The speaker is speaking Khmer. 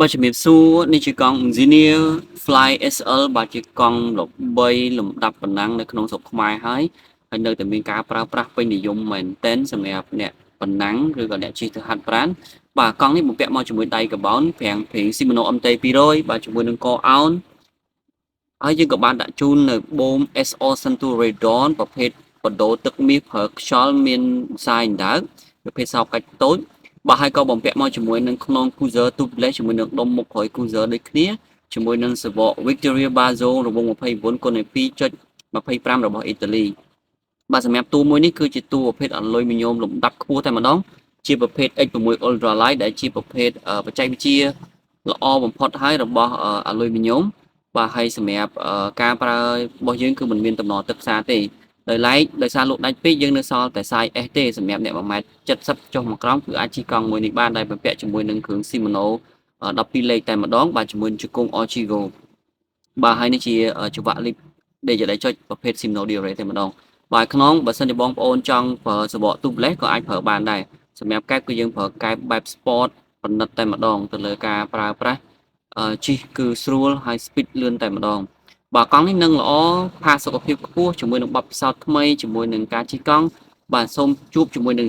បើជំរាបសួរនេះជាកង់ Engineer Fly SL បាទជាកង់13លំដាប់ប៉ុណ្ណឹងនៅក្នុងស្រុកខ្មែរហើយនៅតែមានការប្រើប្រាស់ពេញនិយមមែនទែនសម្រាប់អ្នកប៉ុណ្ណឹងឬក៏អ្នកជិះទៅហាត់ប្រាណបាទកង់នេះបំពាក់មកជាមួយដៃកាបូនប្រាំងភ្លេង Shimano MT 200បាទជាមួយនឹងកអោនហើយយើងក៏បានដាក់ជូននៅបូម SR Centurion ប្រភេទបដូរទឹកមាសប្រើខ្យល់មានខ្សែអណ្ដើកប្រភេទសោកកាច់តូចបាទហើយក៏បំពាក់មកជាមួយនឹងខ្នង cruiser tubeless ជាមួយនឹងដុំមុខក្រោយ cruiser ដូចគ្នាជាមួយនឹងសវក Victoria Bazzo រង្វង់29គុណ2.25របស់អ៊ីតាលីបាទសម្រាប់តួមួយនេះគឺជាតួប្រភេទអាលុយមីញ៉ូមលំដាប់ខ្ពស់តែម្ដងជាប្រភេទ X6 Ultralight ដែលជាប្រភេទបច្ចេកវិទ្យាល្អបំផុតហើយរបស់អាលុយមីញ៉ូមបាទហើយសម្រាប់ការប្រើរបស់យើងគឺមិនមានតំណទឹកផ្សារទេដោយសារលក់ដាច់ពេកយើងនៅសល់តែ size S ទេសម្រាប់អ្នក1.70 ម៉ែត្រចុះមកក្រោមគឺអាចជិះកង់មួយនេះបានដែលបំពាក់ជាមួយនឹងគ្រឿង Shimano 12លេខតែម្ដងបាទជាមួយនឹងជង្គង់ Orchigo បាទហើយនេះជាចង្វាក់ lip ដែលចុចប្រភេទ Shimano Dire តែម្ដងបាទខ្នងបើសិនជាបងប្អូនចង់ប្រើសបក tubeless ក៏អាចប្រើបានដែរសម្រាប់កែបគឺយើងប្រើកែបបែប sport ប្រណិតតែម្ដងទៅលើការប្រើប្រាស់ជិះគឺស្រួលហើយ speed លឿនតែម្ដងបាទកង់នេះនឹងល្អផាសុកភាពខ្ពស់ជាមួយនឹងបទពិសោធន៍ថ្មីជាមួយនឹងការជិះកង់បាទសូមជួបជាមួយនឹង